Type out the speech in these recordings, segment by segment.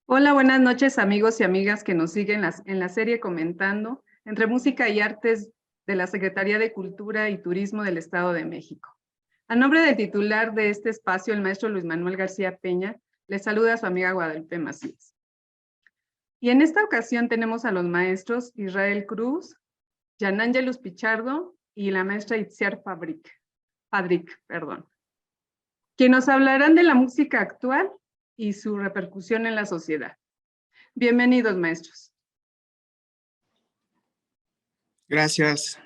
Hola, buenas noches amigos y amigas que nos siguen en la serie Comentando entre música y artes de la Secretaría de Cultura y Turismo del Estado de México. A nombre del titular de este espacio, el maestro Luis Manuel García Peña, le saluda a su amiga Guadalupe Macías. Y en esta ocasión tenemos a los maestros Israel Cruz, Jan Ángelus Pichardo y la maestra Itziar Padric, quienes nos hablarán de la música actual y su repercusión en la sociedad. Bienvenidos, maestros. Gracias,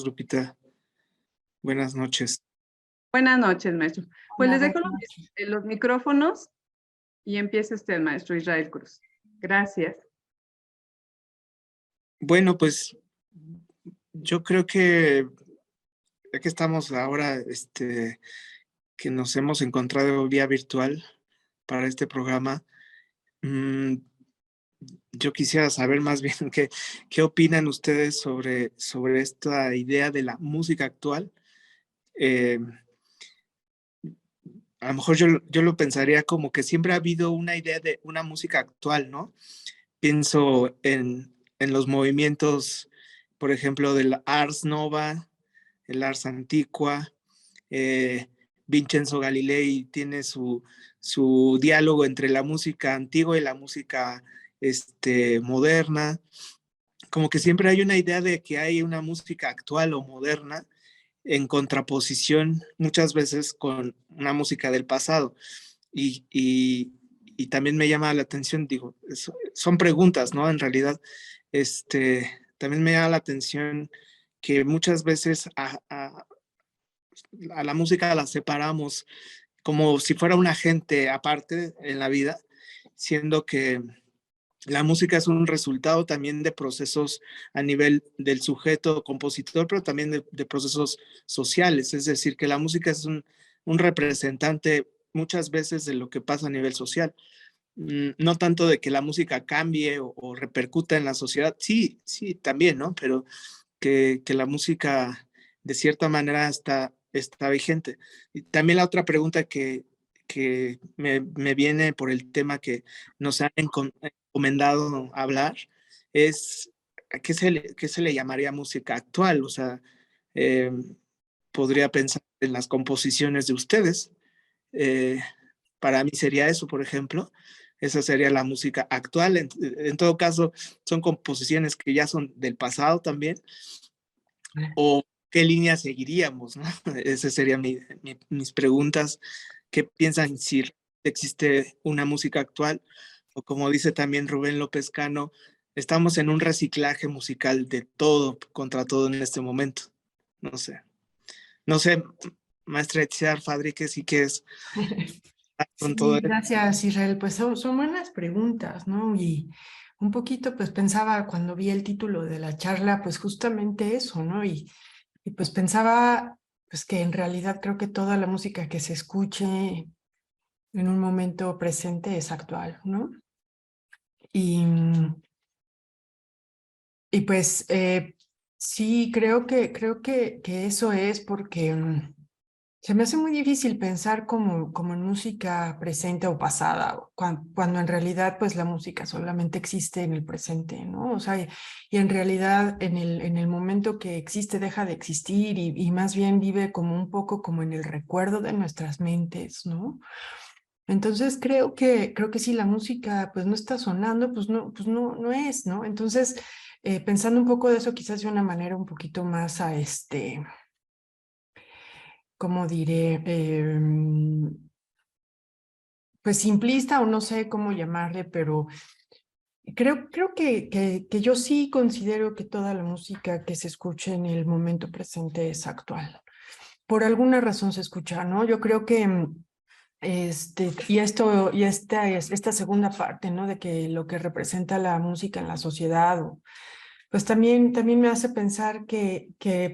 Lupita. Buenas noches. Buenas noches, maestro. Pues Hola, les dejo buenas noches. los micrófonos y empiece usted, maestro Israel Cruz. Gracias. Bueno, pues yo creo que ya que estamos ahora, que nos hemos encontrado vía virtual para este programa, yo quisiera saber más bien qué opinan ustedes sobre esta idea de la música actual. A lo mejor yo lo pensaría como que siempre ha habido una idea de una música actual, ¿no? Pienso en los movimientos, por ejemplo, del Ars Nova, el Ars Antiqua. eh, Vincenzo Galilei tiene su diálogo entre la música antigua y la música moderna. Como que siempre hay una idea de que hay una música actual o moderna en contraposición muchas veces con una música del pasado. Y también me llama la atención, digo, son preguntas, ¿no? En realidad, también me llama la atención que muchas veces a la música la separamos como si fuera un agente aparte en la vida, siendo que la música es un resultado también de procesos a nivel del sujeto compositor, pero también de procesos sociales. Es decir, que la música es un representante muchas veces de lo que pasa a nivel social. No tanto de que la música cambie o repercuta en la sociedad. Sí, sí, también, ¿no? Pero que la música de cierta manera está vigente. Y también la otra pregunta que me viene por el tema que nos han encomendado hablar es ¿qué se le llamaría música actual? O sea, eh, podría pensar en las composiciones de ustedes. Eh, para mí sería eso, por ejemplo. Esa sería la música actual. En todo caso, son composiciones que ya son del pasado también. ¿O qué línea seguiríamos, ¿no? Esas serían mis preguntas. ¿Qué piensan si existe una música actual? O como dice también Rubén López Cano, estamos en un reciclaje musical de todo contra todo en este momento. No sé. No sé, maestra Itziar Fadríquez, ¿y qué es con todo Sí, esto? gracias, Israel. Pues son buenas preguntas, ¿no? Y un poquito, pues pensaba cuando vi el título de la charla, pues justamente eso, ¿no? Y pues pensaba, pues que en realidad creo que toda la música que se escuche en un momento presente es actual, ¿no? Y, y pues sí, creo que eso es porque se me hace muy difícil pensar como en música presente o pasada, cuando en realidad pues la música solamente existe en el presente, ¿no? O sea, y en realidad en el momento que existe deja de existir y más bien vive como un poco como en el recuerdo de nuestras mentes, ¿no? Entonces creo que si la música pues no está sonando, pues no es, ¿no? Entonces, pensando un poco de eso, quizás de una manera un poquito más ¿cómo diré? Pues simplista o no sé cómo llamarle, pero creo que yo sí considero que toda la música que se escuche en el momento presente es actual. Por alguna razón se escucha, ¿no? Yo creo que esta segunda parte, ¿no? De que lo que representa la música en la sociedad, pues también me hace pensar que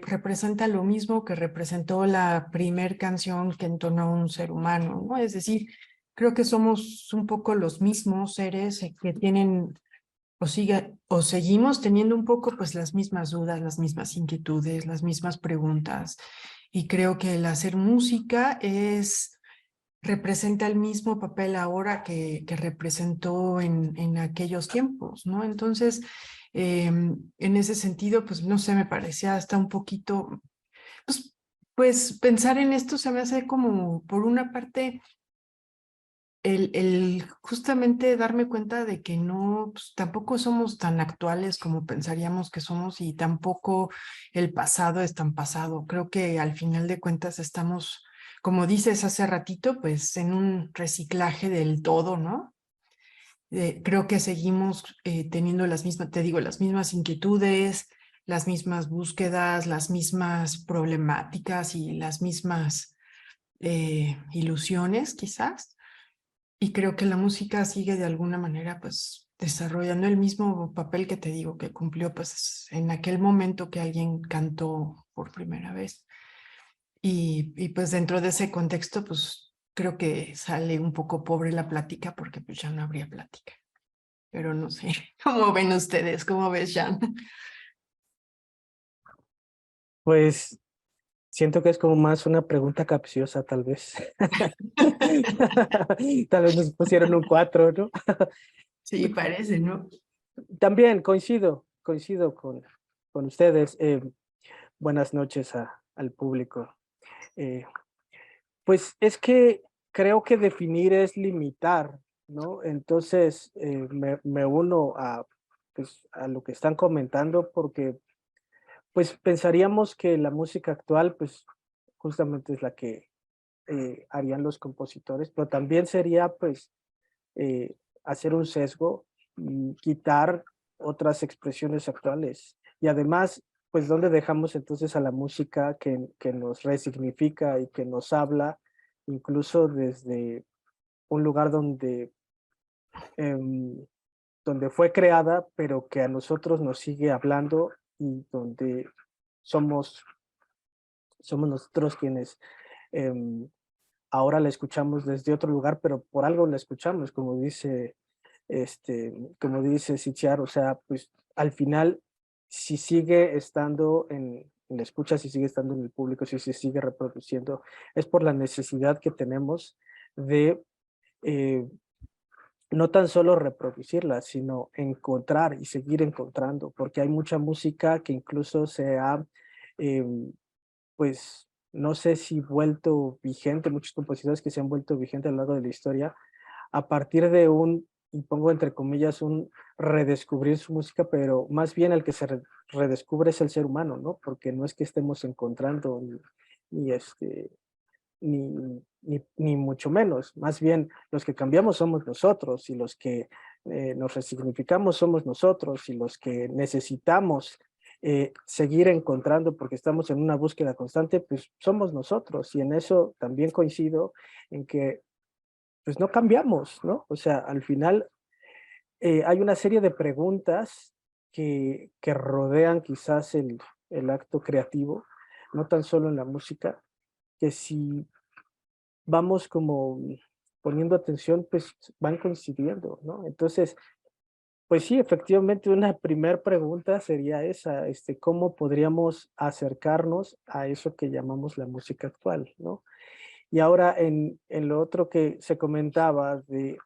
representa lo mismo que representó la primer canción que entonó un ser humano, ¿no? Es decir, creo que somos un poco los mismos seres que tienen o seguimos teniendo un poco pues las mismas dudas, las mismas inquietudes, las mismas preguntas. Y creo que el hacer música es representa el mismo papel ahora que representó en aquellos tiempos, ¿no? Entonces, en ese sentido, pues no sé, me parecía hasta un poquito, pues, pues pensar en esto se me hace como, por una parte, el justamente darme cuenta de que no, pues, tampoco somos tan actuales como pensaríamos que somos y tampoco el pasado es tan pasado. Creo que al final de cuentas estamos, como dices hace ratito, pues en un reciclaje del todo, ¿no? Creo que seguimos teniendo las mismas, te digo, las mismas inquietudes, las mismas búsquedas, las mismas problemáticas y las mismas ilusiones, quizás. Y creo que la música sigue de alguna manera, pues, desarrollando el mismo papel que te digo que cumplió, pues, en aquel momento que alguien cantó por primera vez. Y pues dentro de ese contexto, pues, creo que sale un poco pobre la plática porque pues ya no habría plática. Pero no sé, ¿cómo ven ustedes? ¿Cómo ves, Jan? Pues siento que es como más una pregunta capciosa, tal vez. Tal vez nos pusieron un 4, ¿no? Sí, parece, ¿no? También coincido con ustedes. Buenas noches al público. Eh, pues es que creo que definir es limitar, ¿no? Entonces me uno pues, a lo que están comentando porque pues pensaríamos que la música actual pues justamente es la que harían los compositores, pero también sería pues hacer un sesgo y quitar otras expresiones actuales. Y además, pues, ¿dónde dejamos entonces a la música que nos resignifica y que nos habla, incluso desde un lugar em, donde fue creada, pero que a nosotros nos sigue hablando y donde somos, somos nosotros quienes em, ahora la escuchamos desde otro lugar, pero por algo la escuchamos, como dice Sichar, o sea, pues al final, si sigue estando en la escucha, si sigue estando en el público, si se sigue reproduciendo, es por la necesidad que tenemos de eh, no tan solo reproducirla, sino encontrar y seguir encontrando, porque hay mucha música que incluso se ha, pues, no sé si vuelto vigente, muchos compositores que se han vuelto vigentes a lo largo de la historia, a partir de y pongo entre comillas, un redescubrir su música, pero más bien el que se redescubre es el ser humano, ¿no? Porque no es que estemos encontrando ni, este, ni mucho menos, más bien los que cambiamos somos nosotros y los que nos resignificamos somos nosotros y los que necesitamos seguir encontrando porque estamos en una búsqueda constante, pues somos nosotros y en eso también coincido en que pues no cambiamos, ¿no? O sea, al final hay una serie de preguntas que rodean quizás el acto creativo, no tan solo en la música, que si vamos como poniendo atención, pues van coincidiendo, ¿no? Entonces, pues sí, efectivamente, una primer pregunta sería esa, ¿cómo podríamos acercarnos a eso que llamamos la música actual, ¿no? Y ahora en lo otro que se comentaba de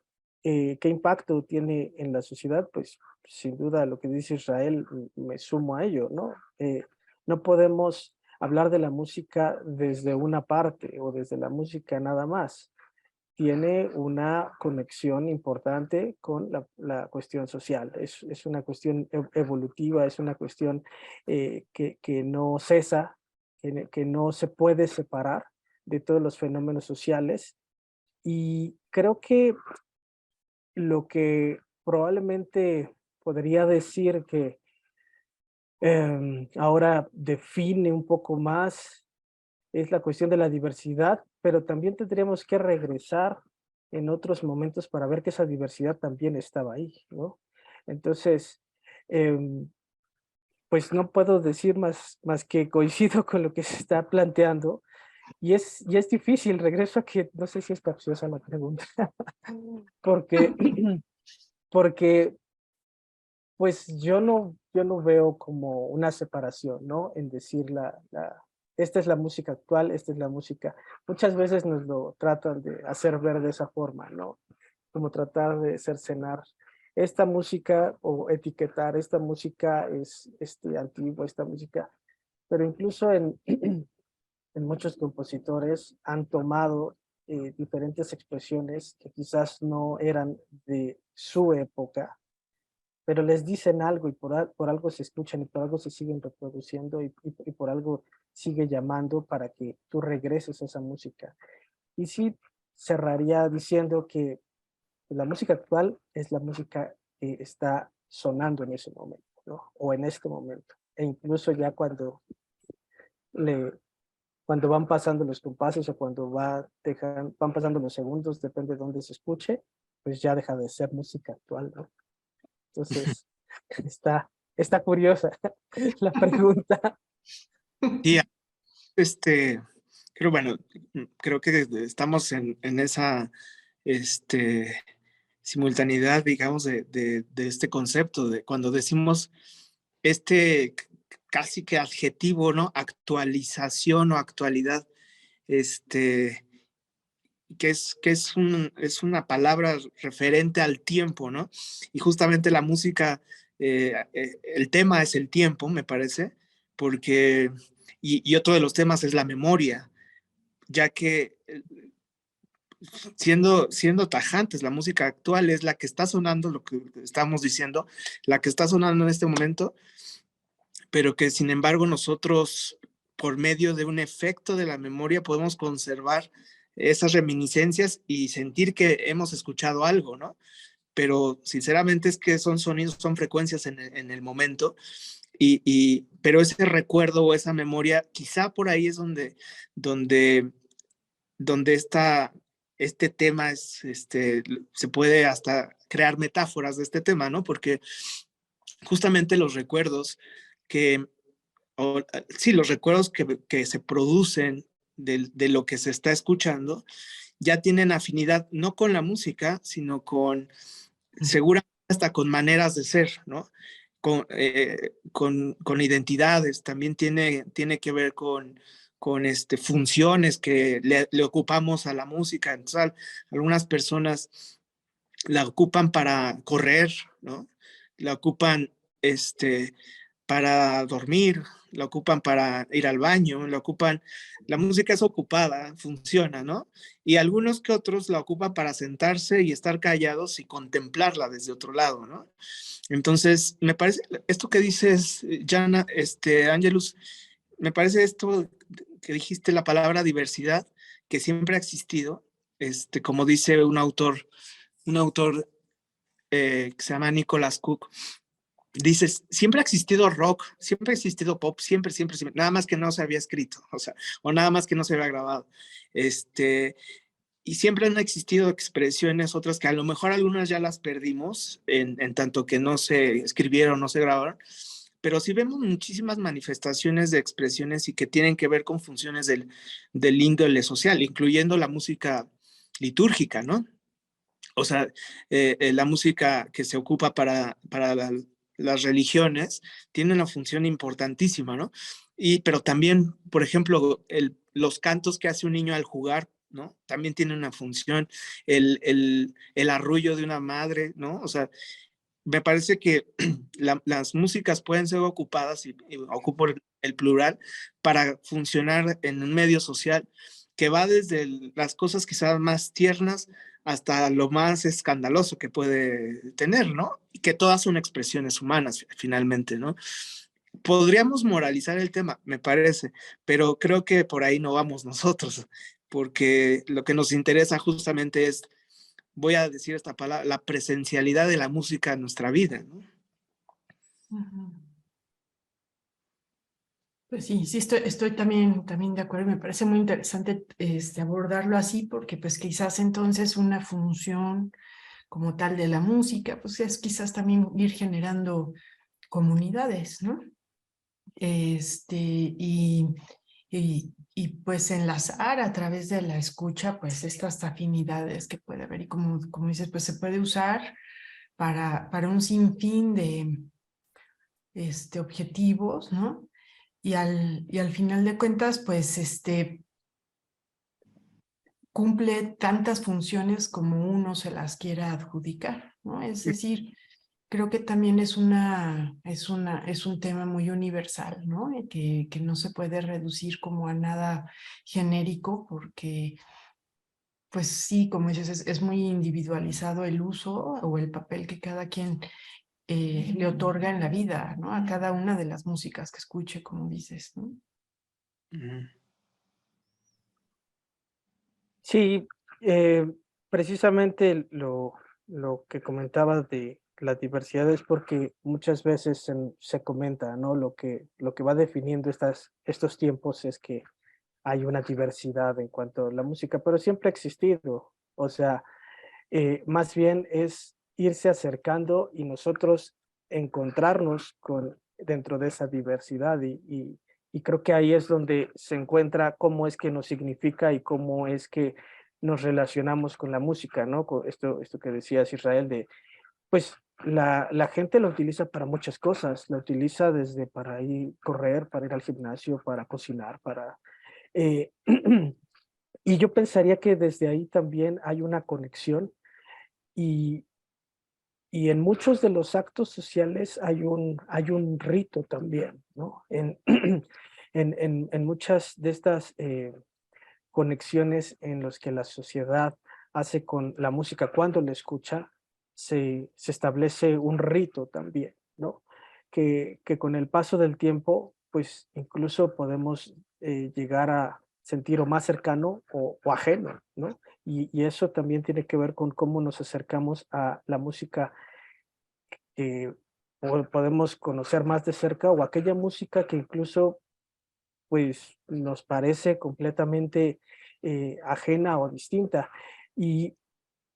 qué impacto tiene en la sociedad, pues sin duda lo que dice Israel, me sumo a ello, ¿no? No podemos hablar de la música desde una parte o desde la música nada más. Tiene una conexión importante con la cuestión social. Es una cuestión evolutiva, es una cuestión que no cesa, que no se puede separar de todos los fenómenos sociales. Y creo que lo que probablemente podría decir que ahora define un poco más es la cuestión de la diversidad, pero también tendríamos que regresar en otros momentos para ver que esa diversidad también estaba ahí, ¿no? Entonces, em, pues no puedo decir más que coincido con lo que se está planteando y es difícil, regreso a que no sé si es capciosa la pregunta, porque, porque pues yo no veo como una separación, ¿no? En decir esta es la música actual, esta es la música. Muchas veces nos lo tratan de hacer ver de esa forma, ¿no? Como tratar de cercenar esta música o etiquetar esta música es antigua, esta música. Pero incluso en muchos compositores han tomado diferentes expresiones que quizás no eran de su época, pero les dicen algo y por algo se escuchan y por algo se siguen reproduciendo y por algo sigue llamando para que tú regreses a esa música. Y sí cerraría diciendo que la música actual es la música que está sonando en ese momento, ¿no? O en este momento. E incluso ya cuando van pasando los compases o cuando van pasando los segundos, depende de dónde se escuche, pues ya deja de ser música actual, ¿no? Entonces, está curiosa la pregunta. Y creo, bueno, creo que estamos en esa simultaneidad, digamos, de este concepto, de cuando decimos casi que adjetivo, ¿no? Actualización o actualidad, que es una palabra referente al tiempo, ¿no? Y justamente la música, el tema es el tiempo, me parece, porque, y otro de los temas es la memoria, ya que siendo tajantes, la música actual es la que está sonando, lo que estamos diciendo, la que está sonando en este momento, pero que sin embargo nosotros, por medio de un efecto de la memoria, podemos conservar esas reminiscencias y sentir que hemos escuchado algo, ¿no? Pero sinceramente es que son sonidos, son frecuencias en el momento, pero ese recuerdo o esa memoria, quizá por ahí es donde este tema se puede hasta crear metáforas de este tema, ¿no? Porque justamente los recuerdos que, sí, los recuerdos que se producen de lo que se está escuchando ya tienen afinidad no con la música, sino seguramente hasta con maneras de ser, ¿no? Con identidades, también tiene que ver con funciones que le ocupamos a la música. Entonces, algunas personas la ocupan para correr, ¿no? La ocupan para dormir, la ocupan para ir al baño, la música es ocupada, funciona, ¿no? Y algunos que otros la ocupan para sentarse y estar callados y contemplarla desde otro lado, ¿no? Entonces, me parece, esto que dices, Jana, Ángelus, me parece esto que dijiste, la palabra diversidad, que siempre ha existido, como dice un autor que se llama Nicholas Cook, dices, siempre ha existido rock, siempre ha existido pop, siempre, nada más que no se había escrito, o nada más que no se había grabado. Y siempre han existido expresiones, otras que a lo mejor algunas ya las perdimos, en tanto que no se escribieron, no se grabaron, pero sí vemos muchísimas manifestaciones de expresiones y que tienen que ver con funciones del índole social, incluyendo la música litúrgica, ¿no? O sea, la música que se ocupa para las religiones tiene una función importantísima, ¿no? Pero también, por ejemplo, los cantos que hace un niño al jugar, ¿no? También tiene una función, el arrullo de una madre, ¿no? O sea, me parece que las músicas pueden ser ocupadas, y ocupo el plural, para funcionar en un medio social que va desde las cosas quizás más tiernas hasta lo más escandaloso que puede tener, ¿no? Y que todas son expresiones humanas, finalmente, ¿no? Podríamos moralizar el tema, me parece, pero creo que por ahí no vamos nosotros, porque lo que nos interesa justamente es, voy a decir esta palabra, la presencialidad de la música en nuestra vida, ¿no? Pues sí, estoy también de acuerdo. Me parece muy interesante abordarlo así, porque pues quizás entonces una función como tal de la música, pues es quizás también ir generando comunidades, ¿no? Y pues enlazar a través de la escucha, pues estas afinidades que puede haber. Y como dices, pues se puede usar para un sinfín de objetivos, ¿no? y al final de cuentas, pues, cumple tantas funciones como uno se las quiera adjudicar, ¿no? Es decir, creo que también es un tema muy universal, ¿no? Que no se puede reducir como a nada genérico, porque, pues sí, como dices, es muy individualizado el uso o el papel que cada quien le otorga en la vida, ¿no? A cada una de las músicas que escuche, como dices, ¿no? Ujú. Sí, precisamente lo que comentabas de la diversidad es porque muchas veces se comenta, ¿no? Lo que va definiendo estos tiempos es que hay una diversidad en cuanto a la música, pero siempre ha existido. O sea, más bien es irse acercando y nosotros encontrarnos dentro de esa diversidad y creo que ahí es donde se encuentra cómo es que nos significa y cómo es que nos relacionamos con la música, ¿no? Con esto que decías, Israel, pues la gente lo utiliza para muchas cosas, lo utiliza desde para ir correr, para ir al gimnasio, para cocinar, eh, y yo pensaría que desde ahí también hay una conexión y, y en muchos de los actos sociales hay un rito también, ¿no? En muchas de estas conexiones en los que la sociedad hace con la música cuando la escucha, se establece un rito también, ¿no? Que con el paso del tiempo, pues incluso podemos llegar a sentir o más cercano o ajeno, ¿no? Y eso también tiene que ver con cómo nos acercamos a la música que podemos conocer más de cerca o aquella música que incluso pues nos parece completamente ajena o distinta. Y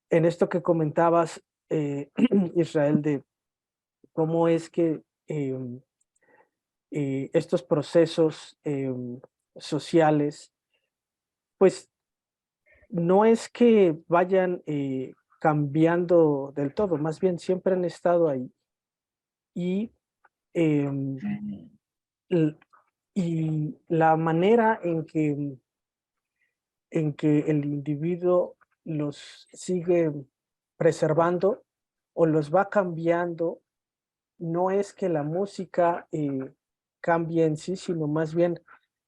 en esto que comentabas, Israel, de cómo es que estos procesos sociales, pues no es que vayan cambiando del todo, más bien siempre han estado ahí. Y, em, l- y la manera en que el individuo los sigue preservando o los va cambiando, no es que la música cambie en sí, sino más bien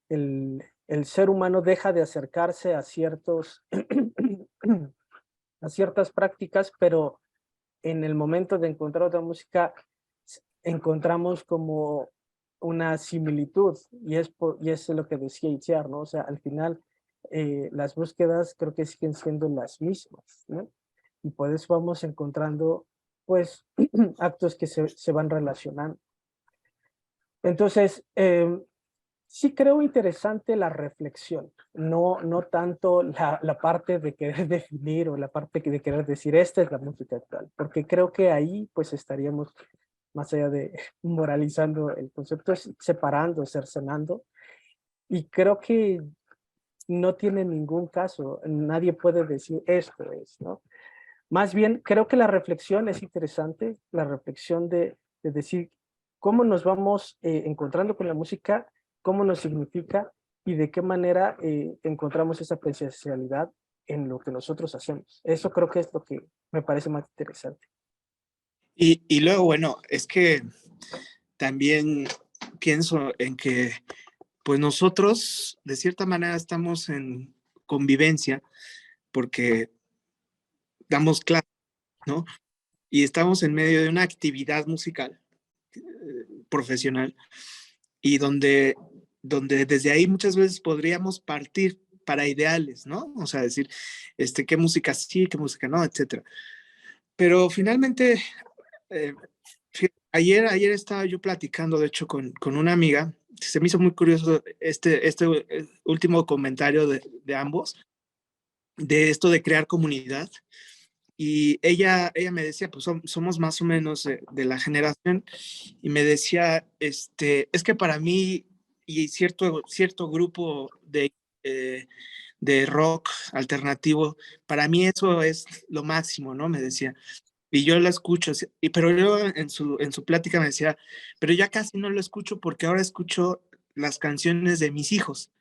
el ser humano deja de acercarse a a ciertas prácticas, pero en el momento de encontrar otra música, encontramos como una similitud, y es lo que decía Itziar, ¿no? O sea, al final, las búsquedas creo que siguen siendo las mismas, ¿no? Y por eso vamos encontrando, pues, actos que se van relacionando. Entonces, sí creo interesante la reflexión, no tanto la parte de querer definir o la parte de querer decir esta es la música actual, porque creo que ahí pues estaríamos más allá de moralizando el concepto, es separando, cercenando, y creo que no tiene ningún caso, nadie puede decir esto es, ¿no? Más bien, creo que la reflexión es interesante, la reflexión de decir cómo nos vamos encontrando con la música, cómo nos significa y de qué manera encontramos esa presencialidad en lo que nosotros hacemos. Eso creo que es lo que me parece más interesante. Y luego, bueno, es que también pienso en que pues nosotros de cierta manera estamos en convivencia porque damos clases, ¿no? Y estamos en medio de una actividad musical profesional y donde desde ahí muchas veces podríamos partir para ideales, ¿no? O sea, decir, qué música sí, qué música no, etcétera. Pero finalmente, eh, ayer estaba yo platicando, de hecho, con una amiga. Se me hizo muy curioso este último comentario de ambos, de esto de crear comunidad. Y ella me decía, pues somos más o menos de la generación, y me decía, es que para mí y cierto grupo de rock alternativo, para mí eso es lo máximo, ¿no? Me decía. Y yo la escucho, pero yo en su plática me decía, pero ya casi no lo escucho porque ahora escucho las canciones de mis hijos,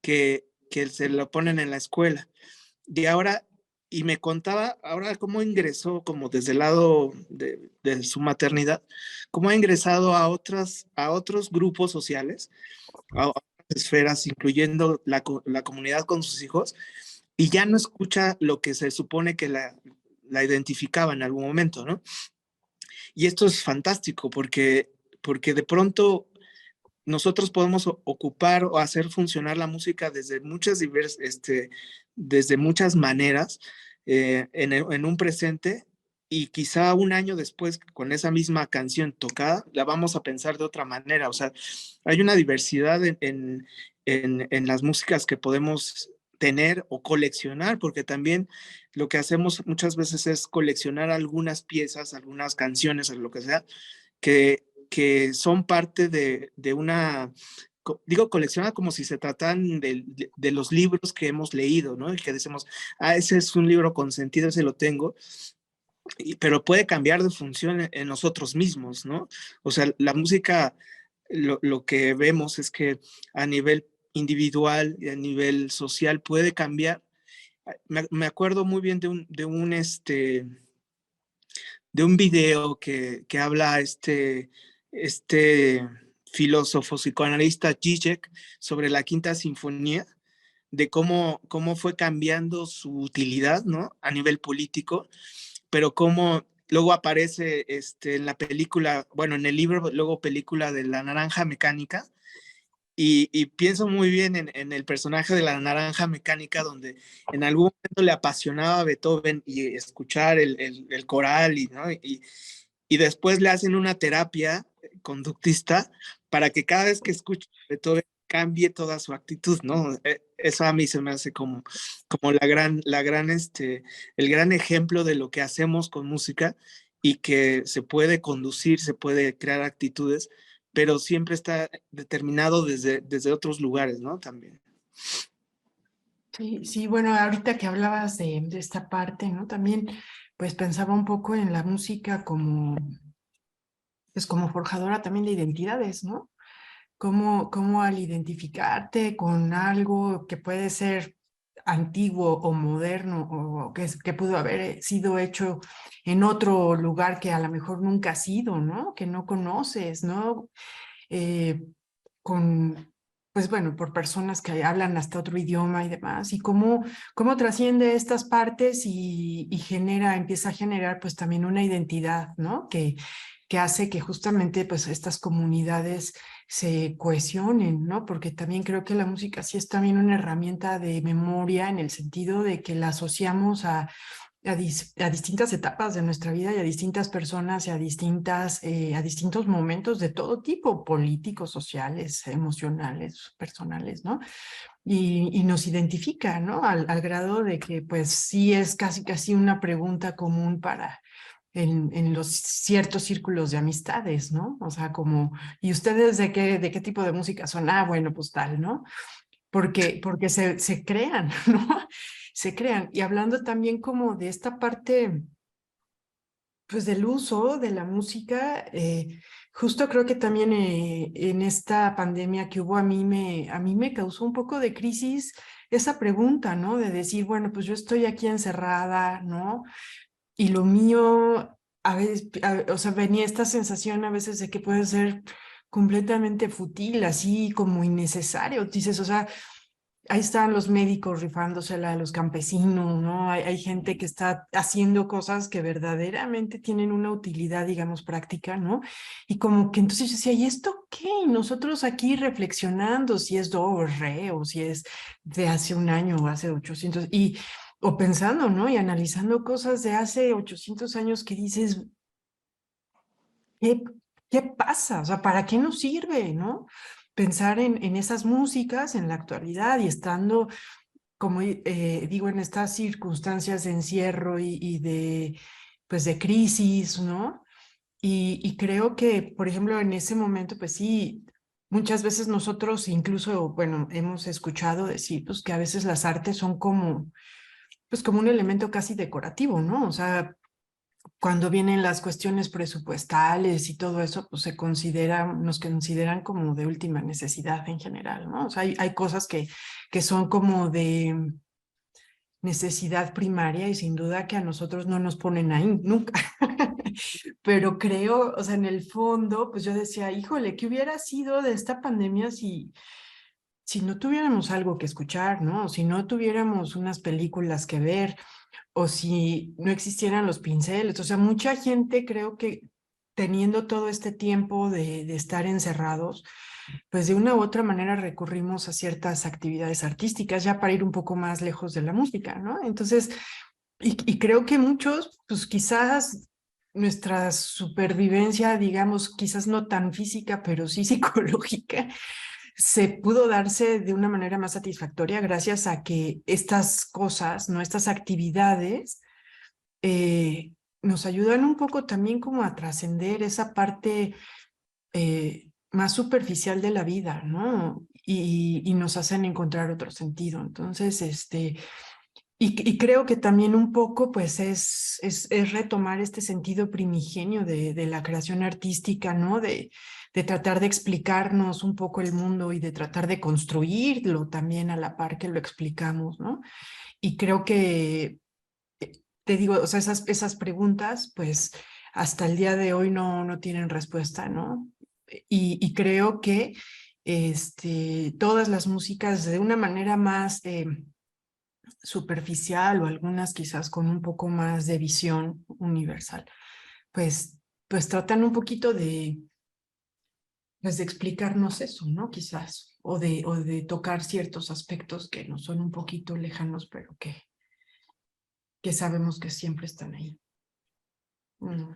que se lo ponen en la escuela. Y ahora, y me contaba ahora cómo ingresó como desde el lado de su maternidad, cómo ha ingresado a otros grupos sociales, a otras esferas, incluyendo la comunidad con sus hijos, y ya no escucha lo que se supone que la identificaba en algún momento, ¿no? Y esto es fantástico porque de pronto nosotros podemos ocupar o hacer funcionar la música desde desde muchas maneras en un presente, y quizá un año después con esa misma canción tocada la vamos a pensar de otra manera. O sea, hay una diversidad en las músicas que podemos tener o coleccionar, porque también lo que hacemos muchas veces es coleccionar algunas piezas, algunas canciones o lo que sea, que son parte de una, digo coleccionar como si se tratan de los libros que hemos leído, ¿no? Y que decimos, ah, ese es un libro consentido, ese lo tengo, pero puede cambiar de función en nosotros mismos, ¿no? O sea, la música, lo que vemos es que a nivel individual y a nivel social puede cambiar. Me acuerdo muy bien de un video que habla este filósofo psicoanalista Zizek sobre la Quinta Sinfonía, de cómo fue cambiando su utilidad, ¿no? A nivel político, pero cómo luego aparece en la película, bueno, en el libro, luego película de La Naranja Mecánica, y pienso muy bien en el personaje de la naranja mecánica, donde en algún momento le apasionaba a Beethoven y escuchar el coral, ¿no? Y después le hacen una terapia conductista para que cada vez que escuche a Beethoven cambie toda su actitud, ¿no? Eso a mí se me hace como el gran ejemplo de lo que hacemos con música, y que se puede conducir, se puede crear actitudes, pero siempre está determinado desde otros lugares, ¿no? También. Sí, sí, bueno, ahorita que hablabas de esta parte, ¿no? También, pues pensaba un poco en la música como, pues como forjadora también de identidades, ¿no? Cómo al identificarte con algo que puede ser antiguo o moderno, o que pudo haber sido hecho en otro lugar que a lo mejor nunca has ido, ¿no? Que no conoces, ¿no? Eh, con, pues bueno, por personas que hablan hasta otro idioma y demás, y cómo trasciende estas partes y empieza a generar pues también una identidad, ¿no? Que hace que justamente pues estas comunidades se cohesionen, ¿no? Porque también creo que la música sí es también una herramienta de memoria en el sentido de que la asociamos a distintas etapas de nuestra vida y a distintas personas y a distintos momentos de todo tipo, políticos, sociales, emocionales, personales, ¿no? Y nos identifica, ¿no? Al grado de que pues sí es casi una pregunta común en los ciertos círculos de amistades, ¿no? O sea, como, ¿y ustedes de qué tipo de música son? Ah, bueno, pues tal, ¿no? Porque se crean, ¿no? Se crean. Y hablando también como de esta parte, pues del uso de la música, justo creo que también en esta pandemia que hubo a mí me causó un poco de crisis esa pregunta, ¿no? De decir, bueno, pues yo estoy aquí encerrada, ¿no? Y lo mío, a veces, o sea, venía esta sensación a veces de que puede ser completamente fútil, así como innecesario. Dices, o sea, ahí están los médicos rifándosela a los campesinos, ¿no? Hay gente que está haciendo cosas que verdaderamente tienen una utilidad, digamos, práctica, ¿no? Y como que entonces yo decía, ¿y esto qué? Y nosotros aquí reflexionando si es do o re, o si es de hace un año o hace 800, o pensando, ¿no? Y analizando cosas de hace 800 años que dices, ¿qué, qué pasa? O sea, ¿para qué nos sirve, no? Pensar en esas músicas en la actualidad y estando, como digo, en estas circunstancias de encierro pues de crisis, ¿no? Y creo que, por ejemplo, en ese momento, pues sí, muchas veces nosotros incluso, bueno, hemos escuchado decir, pues que a veces las artes son como, pues como un elemento casi decorativo, ¿no? O sea, cuando vienen las cuestiones presupuestales y todo eso, pues nos consideran como de última necesidad en general, ¿no? O sea, hay cosas que son como de necesidad primaria y sin duda que a nosotros no nos ponen ahí nunca. Pero creo, o sea, en el fondo, pues yo decía, híjole, ¿qué hubiera sido de esta pandemia si no tuviéramos algo que escuchar, ¿no? O si no tuviéramos unas películas que ver, o si no existieran los pinceles? O sea, mucha gente creo que teniendo todo este tiempo de estar encerrados, pues de una u otra manera recurrimos a ciertas actividades artísticas ya para ir un poco más lejos de la música, ¿no? Entonces, y creo que muchos, pues quizás nuestra supervivencia, digamos, quizás no tan física, pero sí psicológica, se pudo darse de una manera más satisfactoria gracias a que estas cosas, ¿no? Estas actividades nos ayudan un poco también como a trascender esa parte más superficial de la vida, ¿no? Y nos hacen encontrar otro sentido. Entonces, y creo que también un poco, pues, es retomar este sentido primigenio de la creación artística, ¿no? De tratar de explicarnos un poco el mundo y de tratar de construirlo también a la par que lo explicamos, ¿no? Y creo que, te digo, o sea, esas preguntas, pues, hasta el día de hoy no tienen respuesta, ¿no? Y creo que todas las músicas de una manera más superficial o algunas quizás con un poco más de visión universal, pues, pues tratan un poquito pues de explicarnos eso, ¿no? Quizás, o de tocar ciertos aspectos que nos son un poquito lejanos, pero que sabemos que siempre están ahí. Mm.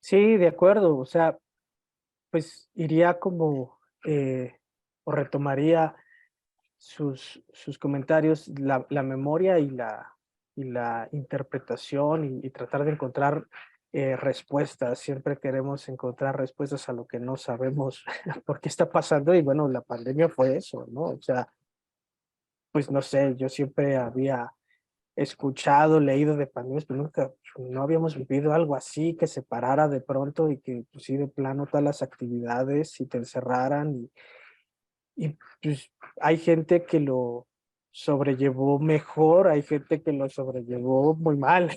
Sí, de acuerdo. O sea, pues iría como, o retomaría sus comentarios, la memoria y la interpretación y tratar de encontrar respuestas. Siempre queremos encontrar respuestas a lo que no sabemos por qué está pasando y bueno, la pandemia fue eso, ¿no? O sea, pues no sé, yo siempre había escuchado, leído de pandemias, pero nunca, no habíamos vivido algo así, que se parara de pronto y que pues sí, de plano todas las actividades y te encerraran y pues hay gente que lo sobrellevó mejor, hay gente que lo sobrellevó muy mal,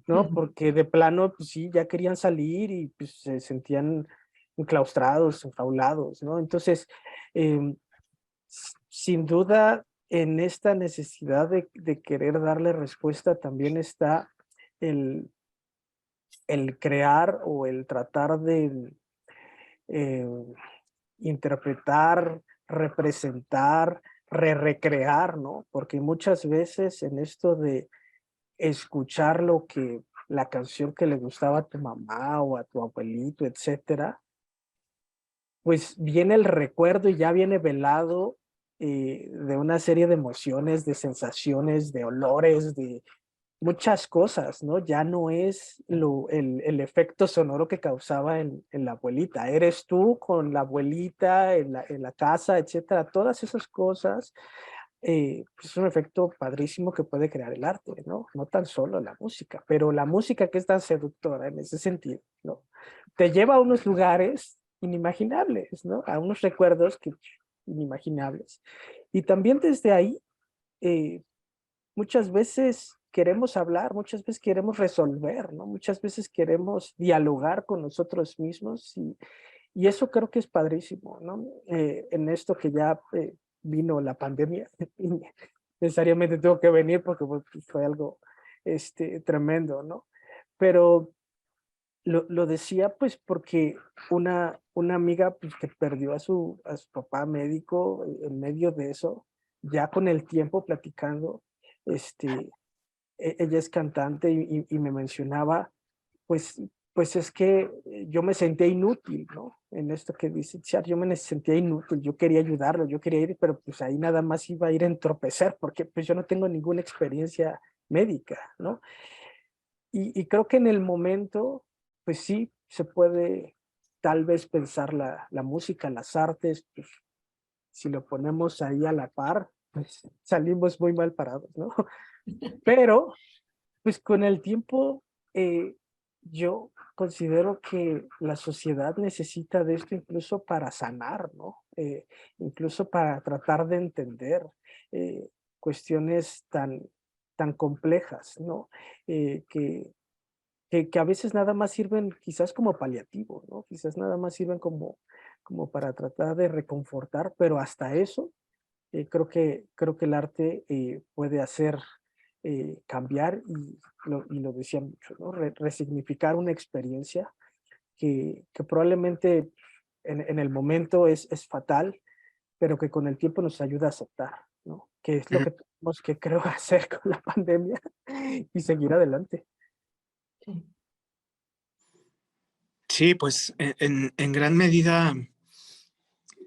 ¿no? Porque de plano, pues sí, ya querían salir y pues se sentían enclaustrados, enjaulados, ¿no? Entonces, em, sin duda, en esta necesidad de querer darle respuesta también está el, el crear o el tratar de eh, interpretar, representar, recrear, ¿no? Porque muchas veces en esto de escuchar la canción que le gustaba a tu mamá o a tu abuelito, etcétera, pues viene el recuerdo y ya viene velado de una serie de emociones, de sensaciones, de olores, de muchas cosas, ¿no? Ya no es el efecto sonoro que causaba en la abuelita, eres tú con la abuelita en la casa, etcétera. Todas esas cosas, pues es un efecto padrísimo que puede crear el arte, ¿no? No tan solo la música, pero la música que es tan seductora en ese sentido, ¿no? Te lleva a unos lugares inimaginables, ¿no? A unos recuerdos inimaginables. Y también desde ahí, eh, muchas veces queremos hablar, muchas veces queremos resolver, ¿no? Muchas veces queremos dialogar con nosotros mismos y eso creo que es padrísimo, ¿no? En esto que ya vino la pandemia, y necesariamente tengo que venir porque pues, fue algo tremendo, ¿no? Pero lo decía pues porque una amiga pues, que perdió a su papá médico en medio de eso, ya con el tiempo platicando, este, ella es cantante y me mencionaba, pues, pues es que yo me sentía inútil, ¿no? En esto que dice Char, yo me sentía inútil, yo quería ayudarlo, yo quería ir, pero pues ahí nada más iba a ir a entorpecer, porque pues yo no tengo ninguna experiencia médica, ¿no? Y creo que en el momento, pues sí, se puede tal vez pensar la música, las artes, pues si lo ponemos ahí a la par, pues salimos muy mal parados, ¿no? Pero, pues con el tiempo, yo considero que la sociedad necesita de esto incluso para sanar, ¿no? Incluso para tratar de entender eh, cuestiones tan complejas, ¿no? Que a veces nada más sirven quizás como paliativo, ¿no? Quizás nada más sirven como para tratar de reconfortar, pero hasta eso creo que el arte puede hacer cambiar y lo decía mucho, ¿no? Resignificar una experiencia que probablemente en el momento es fatal, pero que con el tiempo nos ayuda a aceptar, ¿no? Que es lo Ujú. que tenemos que creo hacer con la pandemia y seguir adelante. Sí. Sí, pues en gran medida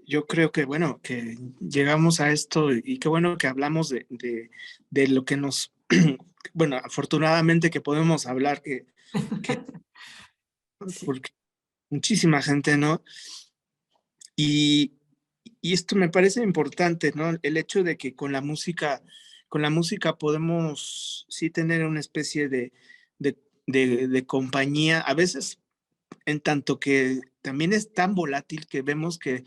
yo creo que, bueno, que llegamos a esto y qué bueno que hablamos de lo que nos, bueno, afortunadamente que podemos hablar, que Sí. porque muchísima gente, ¿no? Y, y esto me parece importante, ¿no? El hecho de que con la música podemos sí tener una especie de compañía, a veces en tanto que también es tan volátil que vemos que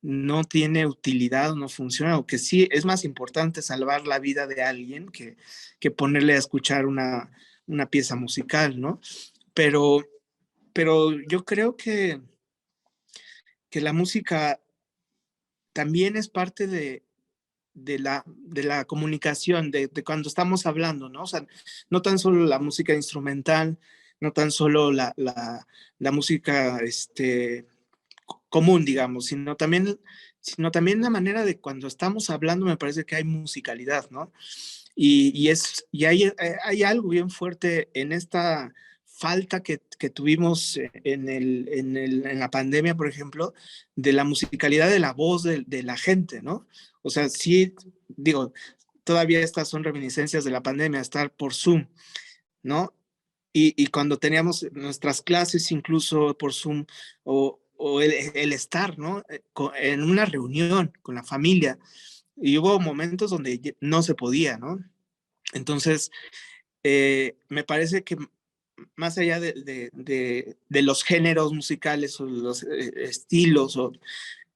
no tiene utilidad, no funciona, o que sí es más importante salvar la vida de alguien que ponerle a escuchar una pieza musical, ¿no? Pero, pero yo creo que la música también es parte de la comunicación, de cuando estamos hablando, ¿no? O sea, no tan solo la música instrumental, no tan solo la música común, digamos, sino también la manera de cuando estamos hablando, me parece que hay musicalidad, ¿no? Y hay algo bien fuerte en esta falta que tuvimos en la pandemia, por ejemplo, de la musicalidad de la voz de la gente, ¿no? O sea, sí, digo, todavía estas son reminiscencias de la pandemia, estar por Zoom, ¿no? Y cuando teníamos nuestras clases incluso por Zoom o el estar, ¿no? En una reunión con la familia. Y hubo momentos donde no se podía, ¿no? Entonces, me parece que más allá de los géneros musicales o los estilos,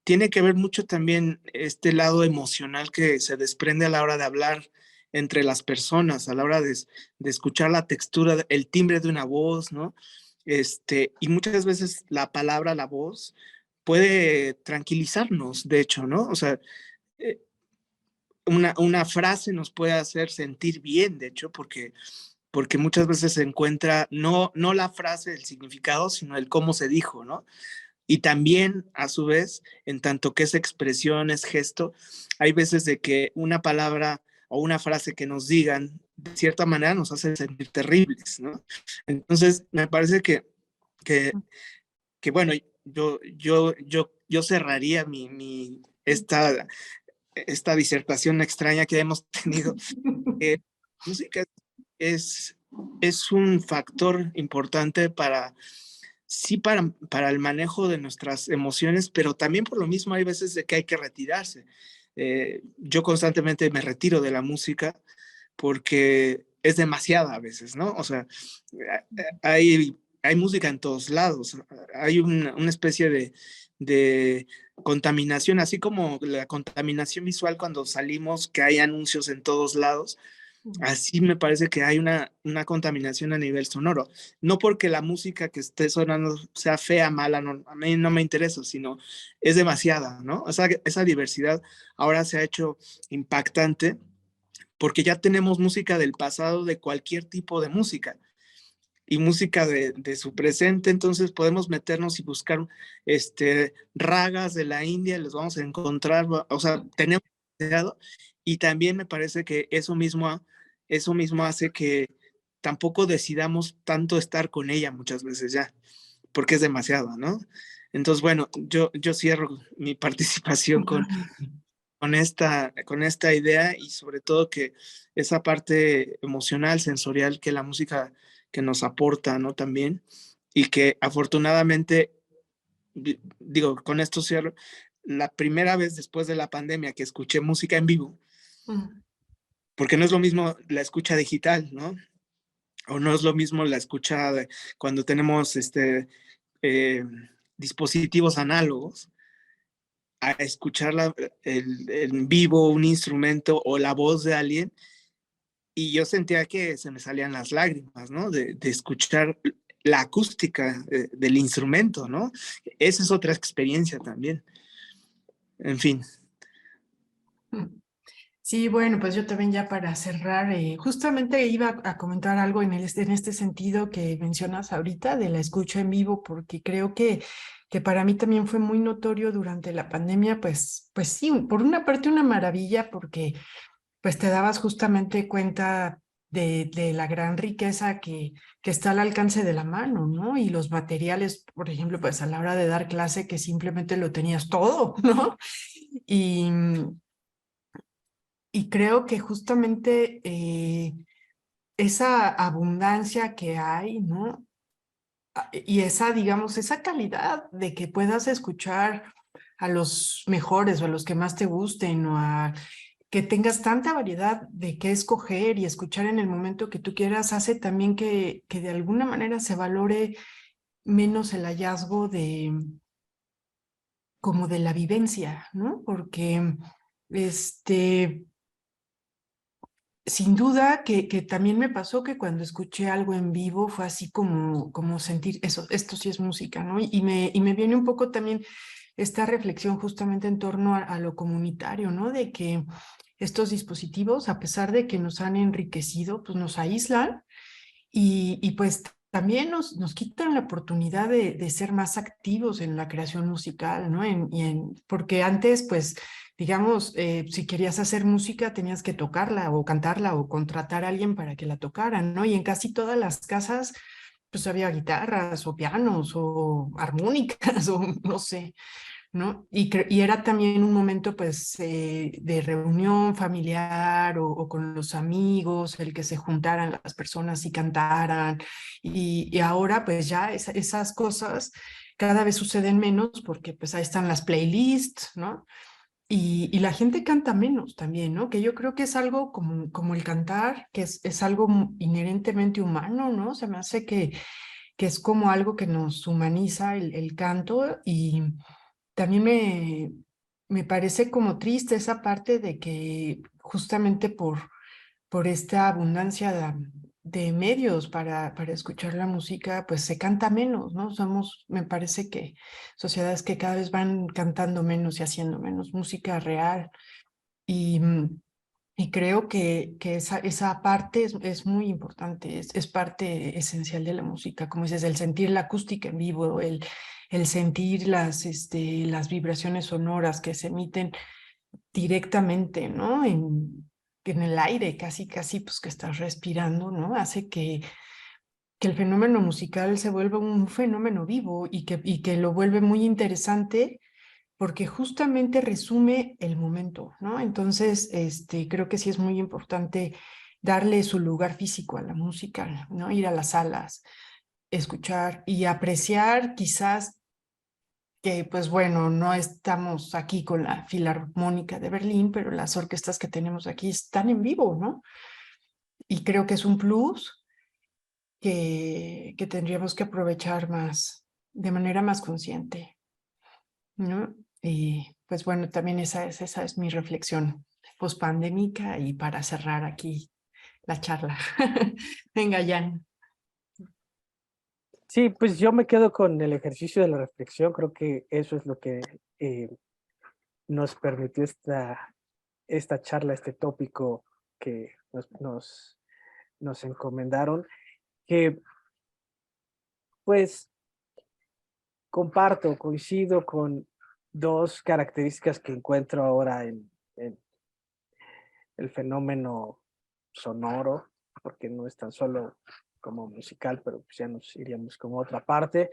tiene que ver mucho también este lado emocional que se desprende a la hora de hablar entre las personas, a la hora de escuchar la textura, el timbre de una voz, ¿no? Y muchas veces la palabra, la voz, puede tranquilizarnos, de hecho, ¿no? O sea, eh, una frase nos puede hacer sentir bien, de hecho, porque muchas veces se encuentra no la frase, el significado, sino el cómo se dijo, ¿no? Y también, a su vez, en tanto que es expresión, es gesto, hay veces de que una palabra o una frase que nos digan, de cierta manera, nos hace sentir terribles, ¿no? Entonces, me parece que, que bueno, yo cerraría esta disertación extraña que hemos tenido. La música es, es un factor importante sí, para el manejo de nuestras emociones, pero también por lo mismo hay veces de que hay que retirarse. Yo constantemente me retiro de la música porque es demasiada a veces, ¿no? O sea, hay música en todos lados, hay una especie de contaminación, así como la contaminación visual cuando salimos, que hay anuncios en todos lados. Así me parece que hay una contaminación a nivel sonoro. No porque la música que esté sonando sea fea, mala, no, a mí no me interesa, sino es demasiada, ¿no? O sea, esa diversidad ahora se ha hecho impactante porque ya tenemos música del pasado de cualquier tipo de música y música de su presente, entonces podemos meternos y buscar ragas de la India, los vamos a encontrar, o sea, tenemos y también me parece que eso mismo hace que tampoco decidamos tanto estar con ella muchas veces ya, porque es demasiado, ¿no? Entonces, bueno, yo cierro mi participación con esta idea y sobre todo que esa parte emocional, sensorial que la música que nos aporta, ¿no? También, y que afortunadamente, digo, con esto cierro, la primera vez después de la pandemia que escuché música en vivo, porque no es lo mismo la escucha digital, ¿no? O no es lo mismo la escucha cuando tenemos eh, dispositivos análogos, a escuchar en vivo un instrumento o la voz de alguien, y yo sentía que se me salían las lágrimas, ¿no? De escuchar la acústica del instrumento, ¿no? Esa es otra experiencia también. En fin. Sí, bueno, pues yo también ya para cerrar, justamente iba a comentar algo en este sentido que mencionas ahorita de la escucha en vivo, porque creo que para mí también fue muy notorio durante la pandemia, pues sí, por una parte una maravilla, porque pues te dabas justamente cuenta de la gran riqueza que está al alcance de la mano, ¿no? Y los materiales, por ejemplo, pues a la hora de dar clase, que simplemente lo tenías todo, ¿no? Y, y creo que justamente esa abundancia que hay, ¿no? Y esa, digamos, esa calidad de que puedas escuchar a los mejores o a los que más te gusten o a que tengas tanta variedad de qué escoger y escuchar en el momento que tú quieras, hace también que de alguna manera se valore menos el hallazgo de como de la vivencia, ¿no? Porque este sin duda que también me pasó que cuando escuché algo en vivo fue así como sentir eso, esto sí es música, ¿no? Y me viene un poco también esta reflexión justamente en torno a lo comunitario, ¿no? De que estos dispositivos, a pesar de que nos han enriquecido, pues nos aíslan y pues también nos quitan la oportunidad de ser más activos en la creación musical, ¿no? Porque antes, pues, digamos, si querías hacer música tenías que tocarla o cantarla o contratar a alguien para que la tocaran, ¿no? Y en casi todas las casas, pues había guitarras o pianos o armónicas o no sé. ¿No? Y era también un momento pues de reunión familiar o con los amigos, el que se juntaran las personas y cantaran. Y ahora pues ya esas cosas cada vez suceden menos porque pues ahí están las playlists, ¿no? Y la gente canta menos también, ¿no? Que yo creo que es algo como el cantar, que es algo inherentemente humano, ¿no? Se me hace que es como algo que nos humaniza el canto y también me parece como triste esa parte de que justamente por esta abundancia de medios para escuchar la música, pues se canta menos, ¿no? Somos, me parece que sociedades que cada vez van cantando menos y haciendo menos música real. Y, y creo que esa parte es muy importante, es parte esencial de la música, como dices, el sentir la acústica en vivo, el sentir las vibraciones sonoras que se emiten directamente, ¿no? En el aire, casi, pues que estás respirando, ¿no? Hace que el fenómeno musical se vuelva un fenómeno vivo y que lo vuelve muy interesante porque justamente resume el momento, ¿no? Entonces, creo que sí es muy importante darle su lugar físico a la música, ¿no? Ir a las salas, escuchar y apreciar quizás que, pues bueno, no estamos aquí con la Filarmónica de Berlín, pero las orquestas que tenemos aquí están en vivo, ¿no? Y creo que es un plus que tendríamos que aprovechar más, de manera más consciente, ¿no? Y pues bueno, también esa es mi reflexión pospandémica y para cerrar aquí la charla. Venga, Jan. Sí, pues yo me quedo con el ejercicio de la reflexión. Creo que eso es lo que nos permitió esta charla, este tópico que nos encomendaron, que pues coincido con dos características que encuentro ahora en el fenómeno sonoro, porque no es tan solo como musical, pero pues ya nos iríamos como otra parte.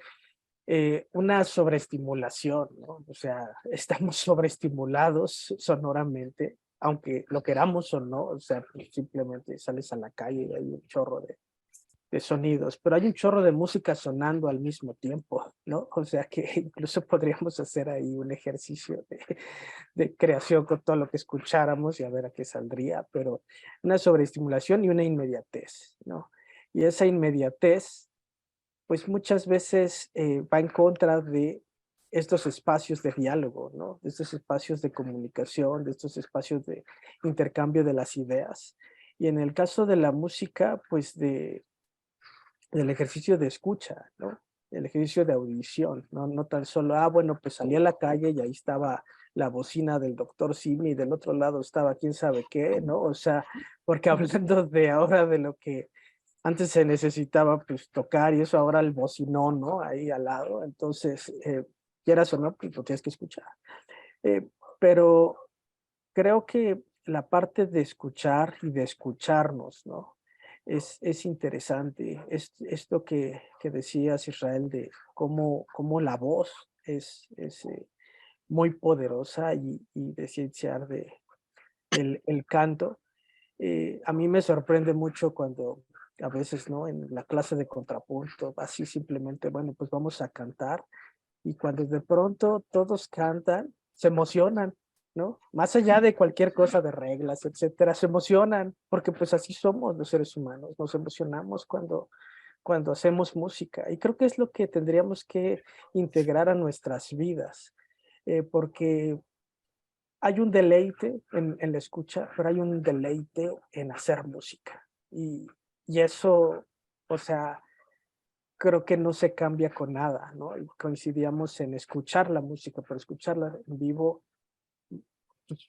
Una sobreestimulación, ¿no? O sea, estamos sobreestimulados sonoramente, aunque lo queramos o no, o sea, pues simplemente sales a la calle y hay un chorro sonidos, pero hay un chorro de música sonando al mismo tiempo, ¿no? O sea que incluso podríamos hacer ahí un ejercicio de creación con todo lo que escucháramos y a ver a qué saldría, pero una sobreestimulación y una inmediatez, ¿no? Y esa inmediatez, pues muchas veces va en contra de estos espacios de diálogo, ¿no? De estos espacios de comunicación, de estos espacios de intercambio de las ideas. Y en el caso de la música, pues del ejercicio de escucha, ¿no? El ejercicio de audición, ¿no? No tan solo, bueno, pues salí a la calle y ahí estaba la bocina del doctor Simi y del otro lado estaba quién sabe qué, ¿no? O sea, porque hablando de ahora de lo que antes se necesitaba, pues tocar y eso, ahora el bocinón, ¿no? Ahí al lado, entonces, quieras o no, pues lo tienes que escuchar. Pero creo que la parte de escuchar y de escucharnos, ¿no? Es interesante. Esto que decías, Israel, de cómo la voz es muy poderosa y de cienciar el canto. A mí me sorprende mucho cuando a veces, ¿no? En la clase de contrapunto, así simplemente, bueno, pues vamos a cantar y cuando de pronto todos cantan, se emocionan, ¿no? Más allá de cualquier cosa de reglas, etcétera, se emocionan, porque pues así somos los seres humanos, nos emocionamos cuando hacemos música. Y creo que es lo que tendríamos que integrar a nuestras vidas, porque hay un deleite en la escucha, pero hay un deleite en hacer música. Y eso, o sea, creo que no se cambia con nada, ¿no? Y coincidíamos en escuchar la música, pero escucharla en vivo, pues,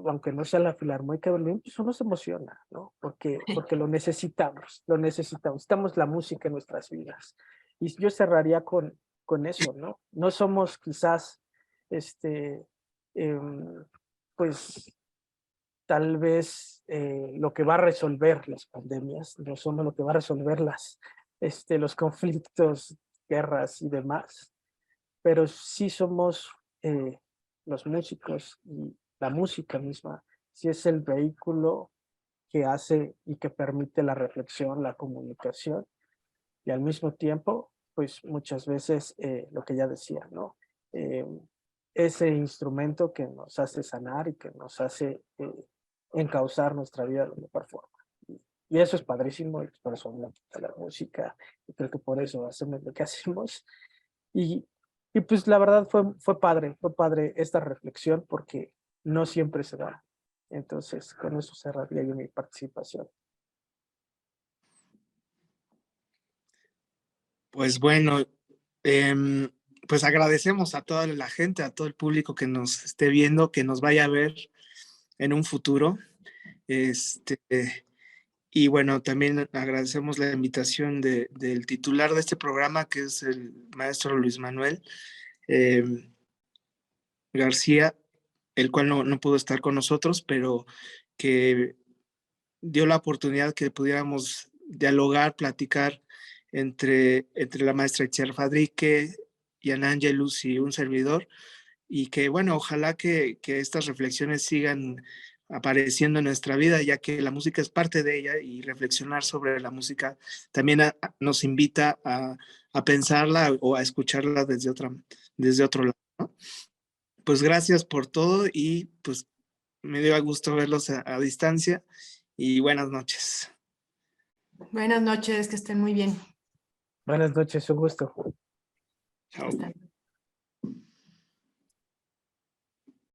aunque no sea la filarmónica de Berlín, pues eso nos emociona, ¿no? Porque lo necesitamos, necesitamos la música en nuestras vidas. Y yo cerraría con eso, ¿no? No somos quizás, em, pues, tal vez lo que va a resolver las pandemias, no somos lo que va a resolver los conflictos, guerras y demás, pero sí somos los músicos y la música misma, sí es el vehículo que hace y que permite la reflexión, la comunicación y al mismo tiempo, pues muchas veces lo que ya decía, ¿no? Eh, ese instrumento que nos hace sanar y que nos hace encauzar nuestra vida de la mejor forma. Y eso es padrísimo, y por eso me gusta la música, y creo que por eso hacemos lo que hacemos. Y, y pues la verdad fue padre esta reflexión porque no siempre se da. Entonces, con eso cerraría yo mi participación. Pues bueno, em, pues agradecemos a toda la gente, a todo el público que nos esté viendo, que nos vaya a ver en un futuro. Este, y bueno, también agradecemos la invitación del titular de este programa, que es el maestro Luis Manuel García, el cual no pudo estar con nosotros, pero que dio la oportunidad que pudiéramos dialogar, platicar entre la maestra Itziar Fadrique, Ian Angelus y un servidor, y que bueno, ojalá que estas reflexiones sigan apareciendo en nuestra vida, ya que la música es parte de ella y reflexionar sobre la música también nos invita a pensarla o a escucharla desde otro lado, ¿no? Pues gracias por todo y pues me dio gusto verlos a distancia y buenas noches. Buenas noches, que estén muy bien. Buenas noches, un gusto. Chao. Hasta luego.